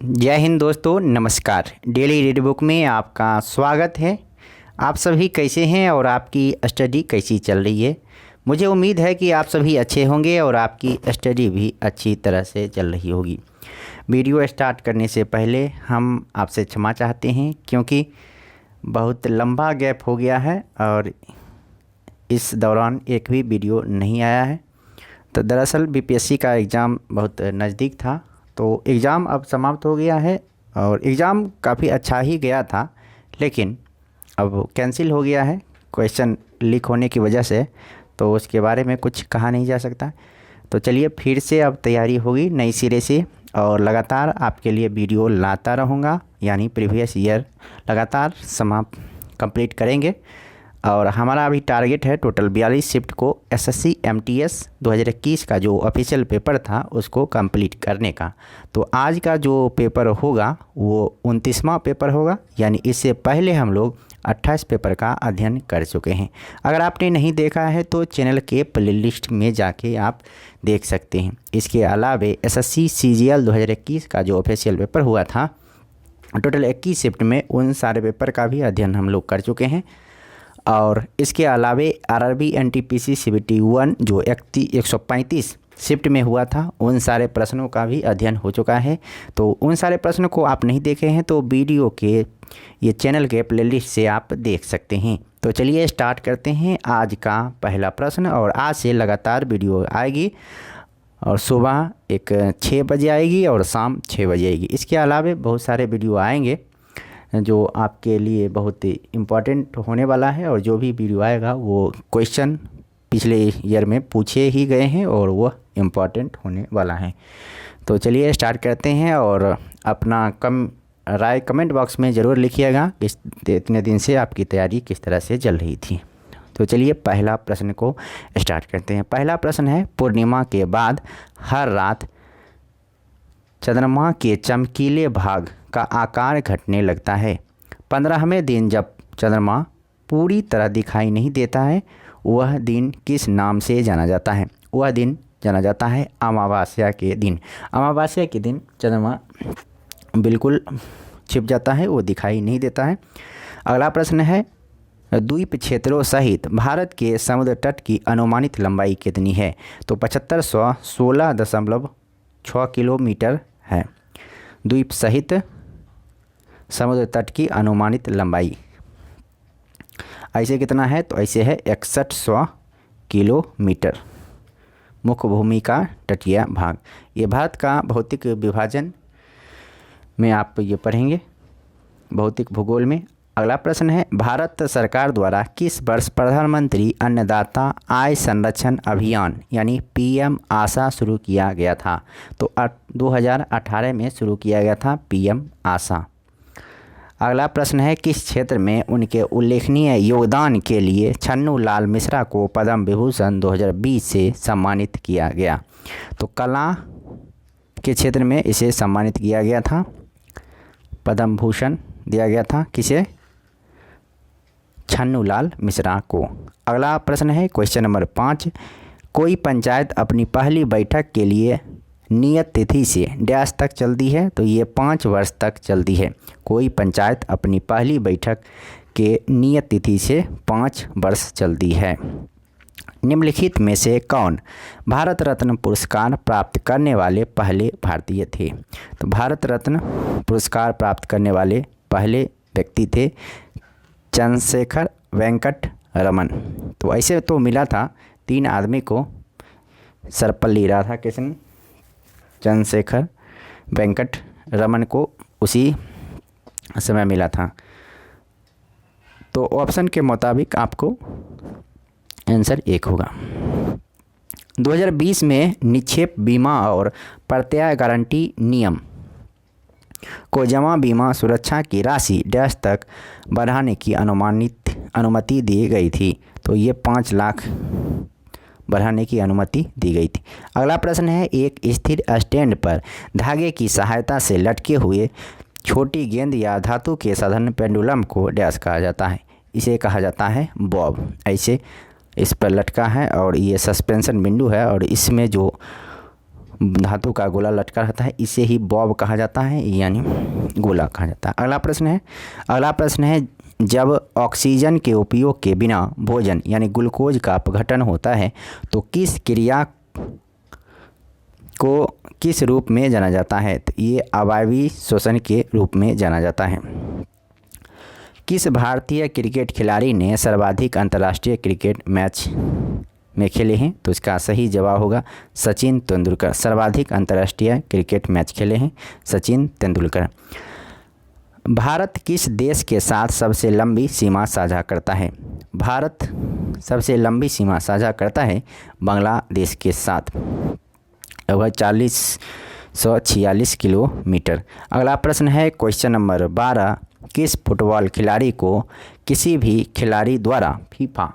जय हिंद दोस्तों, नमस्कार। डेली रीड बुक में आपका स्वागत है। आप सभी कैसे हैं और आपकी स्टडी कैसी चल रही है? मुझे उम्मीद है कि आप सभी अच्छे होंगे और आपकी स्टडी भी अच्छी तरह से चल रही होगी। वीडियो स्टार्ट करने से पहले हम आपसे क्षमा चाहते हैं क्योंकि बहुत लंबा गैप हो गया है और इस दौरान एक भी वीडियो नहीं आया है। तो दरअसल बीपीएससी का एग्ज़ाम बहुत नज़दीक था, तो एग्ज़ाम अब समाप्त हो गया है और एग्ज़ाम काफ़ी अच्छा ही गया था, लेकिन अब कैंसिल हो गया है क्वेश्चन लीक होने की वजह से। तो उसके बारे में कुछ कहा नहीं जा सकता। तो चलिए फिर से अब तैयारी होगी नई सिरे से और लगातार आपके लिए वीडियो लाता रहूँगा, यानी प्रीवियस ईयर लगातार समाप्त कंप्लीट करेंगे। और हमारा अभी टारगेट है टोटल 42 शिफ्ट को एसएससी एमटीएस 2021 का जो ऑफिशियल पेपर था उसको कंप्लीट करने का। तो आज का जो पेपर होगा वो 29वां पेपर होगा, यानी इससे पहले हम लोग 28 पेपर का अध्ययन कर चुके हैं। अगर आपने नहीं देखा है तो चैनल के प्लेलिस्ट में जाके आप देख सकते हैं। इसके अलावा एसएससी सीजीएल 2021 का जो ऑफिशियल पेपर हुआ था, टोटल 21 शिफ्ट में उन सारे पेपर का भी अध्ययन हम लोग कर चुके हैं। और इसके अलावे आरआरबी एनटीपीसी सीबीटी 1 जो 135 शिफ्ट में हुआ था, उन सारे प्रश्नों का भी अध्ययन हो चुका है। तो उन सारे प्रश्नों को आप नहीं देखे हैं तो वीडियो के ये चैनल के प्लेलिस्ट से आप देख सकते हैं। तो चलिए स्टार्ट करते हैं आज का पहला प्रश्न। और आज से लगातार वीडियो आएगी और सुबह 6 बजे आएगी और शाम 6 बजे आएगी। इसके अलावा बहुत सारे वीडियो आएंगे जो आपके लिए बहुत इम्पॉर्टेंट होने वाला है, और जो भी वीडियो आएगा वो क्वेश्चन पिछले ईयर में पूछे ही गए हैं और वो इम्पॉर्टेंट होने वाला है। तो चलिए स्टार्ट करते हैं और अपना राय कमेंट बॉक्स में ज़रूर लिखिएगा कि इतने दिन से आपकी तैयारी किस तरह से चल रही थी। तो चलिए पहला प्रश्न को स्टार्ट करते हैं। पहला प्रश्न है, पूर्णिमा के बाद हर रात चंद्रमा के चमकीले भाग का आकार घटने लगता है। 15वें दिन जब चंद्रमा पूरी तरह दिखाई नहीं देता है, वह दिन किस नाम से जाना जाता है? वह दिन जाना जाता है अमावस्या के दिन। अमावस्या के दिन चंद्रमा बिल्कुल छिप जाता है, वो दिखाई नहीं देता है। अगला प्रश्न है, द्वीप क्षेत्रों सहित भारत के समुद्र तट की अनुमानित लंबाई कितनी है? तो 7516.6 किलोमीटर है। द्वीप सहित समुद्र तट की अनुमानित लंबाई ऐसे कितना है? तो ऐसे है 6100 किलोमीटर। मुख्य भूमि का तटीय भाग, ये भारत का भौतिक विभाजन में आप ये पढ़ेंगे भौतिक भूगोल में। अगला प्रश्न है, भारत सरकार द्वारा किस वर्ष प्रधानमंत्री अन्नदाता आय संरक्षण अभियान यानी पीएम आशा शुरू किया गया था? तो 2018 में शुरू किया गया था पीएम आशा। अगला प्रश्न है, किस क्षेत्र में उनके उल्लेखनीय योगदान के लिए छन्नू लाल मिश्रा को पद्म विभूषण 2020 से सम्मानित किया गया? तो कला के क्षेत्र में इसे सम्मानित किया गया था, पद्म भूषण दिया गया था किसे? छन्नू लाल मिश्रा को। अगला प्रश्न है, क्वेश्चन नंबर 5, कोई पंचायत अपनी पहली बैठक के लिए नियत तिथि से डैश तक चलती है? तो ये 5 वर्ष तक चलती है। कोई पंचायत अपनी पहली बैठक के नियत तिथि से 5 वर्ष चलती है। निम्नलिखित में से कौन भारत रत्न पुरस्कार प्राप्त करने वाले पहले भारतीय थे? तो भारत रत्न पुरस्कार प्राप्त करने वाले पहले व्यक्ति थे चंद्रशेखर वेंकट रमन। तो ऐसे तो मिला था 3 आदमी को, सर्वपल्ली राधाकृष्णन, चंद्रशेखर वेंकट रमन को उसी समय मिला था। तो ऑप्शन के मुताबिक आपको आंसर 1 होगा। 2020 में निक्षेप बीमा और प्रत्यय गारंटी नियम को जमा बीमा सुरक्षा की राशि डैश तक बढ़ाने की अनुमति दी गई थी? तो ये 5 लाख बढ़ाने की अनुमति दी गई थी। अगला प्रश्न है, एक स्थिर स्टैंड पर धागे की सहायता से लटके हुए छोटी गेंद या धातु के साधन पेंडुलम को डैश कहा जाता है? इसे कहा जाता है बॉब। ऐसे इस पर लटका है और ये सस्पेंशन बिंदु है और इसमें जो धातु का गोला लटका रहता है, इसे ही बॉब कहा जाता है, यानी गोला कहा जाता है। अगला प्रश्न है जब ऑक्सीजन के उपयोग के बिना भोजन यानी ग्लूकोज का अपघटन होता है तो किस क्रिया को किस रूप में जाना जाता है? तो ये अवायवीय शोषण के रूप में जाना जाता है। किस भारतीय क्रिकेट खिलाड़ी ने सर्वाधिक अंतर्राष्ट्रीय क्रिकेट मैच में खेले हैं? तो इसका सही जवाब होगा सचिन तेंदुलकर। सर्वाधिक अंतर्राष्ट्रीय क्रिकेट मैच खेले हैं सचिन तेंदुलकर। भारत किस देश के साथ सबसे लंबी सीमा साझा करता है? भारत सबसे लंबी सीमा साझा करता है बांग्लादेश के साथ, लगभग 4046 किलोमीटर। अगला प्रश्न है क्वेश्चन नंबर 12, किस फुटबॉल खिलाड़ी को किसी भी खिलाड़ी द्वारा फीफा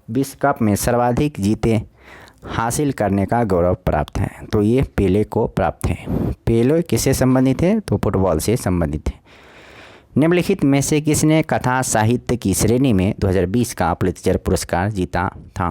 विश्व कप में सर्वाधिक जीतें हासिल करने का गौरव प्राप्त है? तो ये पेले को प्राप्त है। पेले किससे संबंधित है? तो फुटबॉल से संबंधित है। निम्नलिखित में से किसने कथा साहित्य की श्रेणी में 2020 का पुलित्जर पुरस्कार जीता था?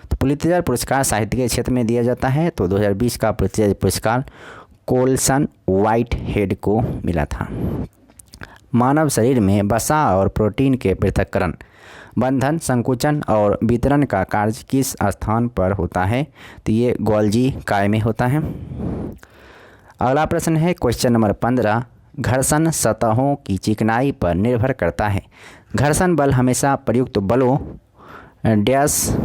तो पुलित्जर पुरस्कार साहित्य के क्षेत्र में दिया जाता है, तो 2020 का पुलित्जर पुरस्कार कोल्सन व्हाइटहेड को मिला था। मानव शरीर में वसा और प्रोटीन के पृथक्करण, बंधन, संकुचन और वितरण का कार्य किस स्थान पर होता है? तो ये गोल्जी काय में होता है। अगला प्रश्न है क्वेश्चन नंबर 15, घर्षण सतहों की चिकनाई पर निर्भर करता है। घर्षण बल हमेशा प्रयुक्त बलों डैश,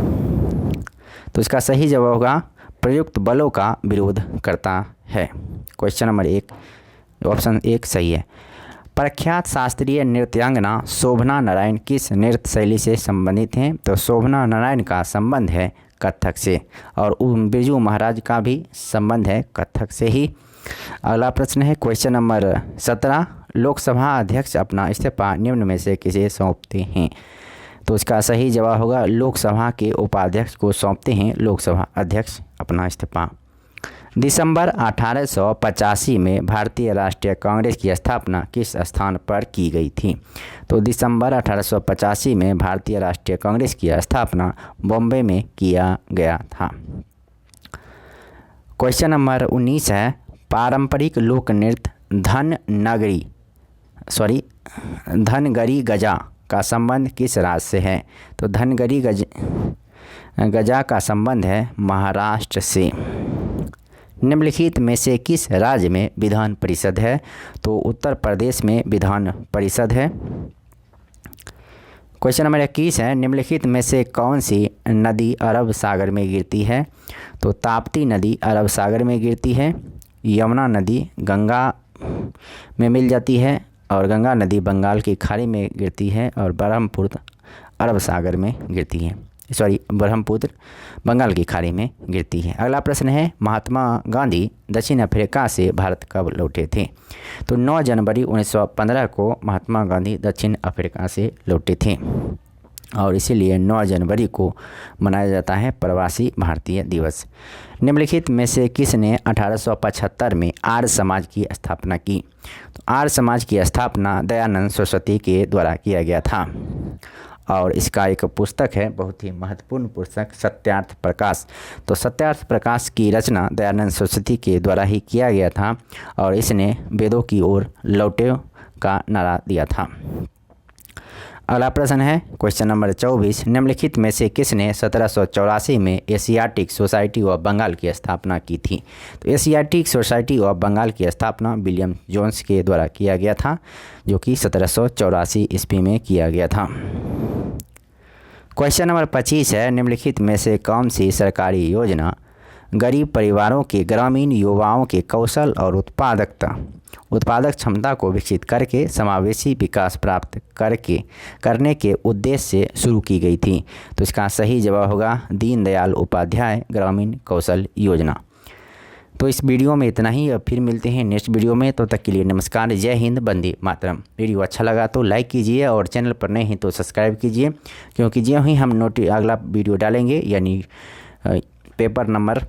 तो इसका सही जवाब होगा प्रयुक्त बलों का विरोध करता है। क्वेश्चन नंबर 1 ऑप्शन 1 सही है। प्रख्यात शास्त्रीय नृत्यांगना शोभना नारायण किस नृत्य शैली से संबंधित हैं? तो शोभना नारायण का संबंध है कथक से, और बिरजू महाराज का भी संबंध है कथक से ही। अगला प्रश्न है क्वेश्चन नंबर 17, लोकसभा अध्यक्ष अपना इस्तीफा निम्न में से किसे सौंपते हैं? तो इसका सही जवाब होगा लोकसभा के उपाध्यक्ष को सौंपते हैं लोकसभा अध्यक्ष अपना इस्तीफा। दिसंबर 1885 में भारतीय राष्ट्रीय कांग्रेस की स्थापना किस स्थान पर की गई थी? तो दिसंबर 1885 में भारतीय राष्ट्रीय कांग्रेस की स्थापना बॉम्बे में किया गया था। क्वेश्चन नंबर 19 है, पारंपरिक लोक नृत्य धनगरी गजा का संबंध किस राज्य से है? तो धनगरी गजा का संबंध है महाराष्ट्र से। निम्नलिखित में से किस राज्य में विधान परिषद है? तो उत्तर प्रदेश में विधान परिषद है। क्वेश्चन नंबर 21 है, निम्नलिखित में से कौन सी नदी अरब सागर में गिरती है? तो ताप्ती नदी अरब सागर में गिरती है, यमुना नदी गंगा में मिल जाती है, और गंगा नदी बंगाल की खाड़ी में गिरती है, और ब्रह्मपुत्र अरब सागर में गिरती है, ब्रह्मपुत्र बंगाल की खाड़ी में गिरती है। अगला प्रश्न है, महात्मा गांधी दक्षिण अफ्रीका से भारत कब लौटे थे? तो 9 जनवरी 1915 को महात्मा गांधी दक्षिण अफ्रीका से लौटे थे, और इसीलिए 9 जनवरी को मनाया जाता है प्रवासी भारतीय दिवस। निम्नलिखित में से किसने 1875 में आर्य समाज की स्थापना की? तो आर्य समाज की स्थापना दयानंद सरस्वती के द्वारा किया गया था, और इसका एक पुस्तक है, बहुत ही महत्वपूर्ण पुस्तक, सत्यार्थ प्रकाश। तो सत्यार्थ प्रकाश की रचना दयानंद सरस्वती के द्वारा ही किया गया था, और इसने वेदों की ओर लौटे का नारा दिया था। अगला प्रश्न है क्वेश्चन नंबर 24, निम्नलिखित में से किसने 1784 में एशियाटिक सोसाइटी ऑफ बंगाल की स्थापना की थी? तो एशियाटिक सोसाइटी ऑफ बंगाल की स्थापना विलियम जोन्स के द्वारा किया गया था, जो कि 1784 ईस्वी में किया गया था। क्वेश्चन नंबर 25 है, निम्नलिखित में से कौन सी सरकारी योजना गरीब परिवारों के ग्रामीण युवाओं के कौशल और उत्पादक क्षमता को विकसित करके समावेशी विकास प्राप्त करने के उद्देश्य से शुरू की गई थी? तो इसका सही जवाब होगा दीनदयाल उपाध्याय ग्रामीण कौशल योजना। तो इस वीडियो में इतना ही, अब फिर मिलते हैं नेक्स्ट वीडियो में। तो तक के लिए नमस्कार, जय हिंद, वंदे मातरम। वीडियो अच्छा लगा तो लाइक कीजिए, और चैनल पर नए हैं तो सब्सक्राइब कीजिए, क्योंकि ज्यों ही हम अगला वीडियो डालेंगे, यानी पेपर नंबर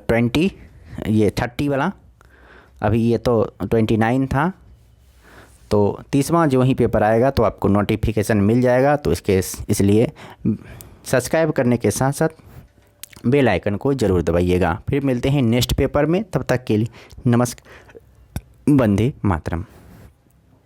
30 वाला, अभी ये तो 29 था, तो 30वां जो ही पेपर आएगा तो आपको नोटिफिकेशन मिल जाएगा। तो इसलिए सब्सक्राइब करने के साथ साथ बेल आइकन को ज़रूर दबाइएगा। फिर मिलते हैं नेक्स्ट पेपर में, तब तक के लिए नमस्कार, वंदे मातरम।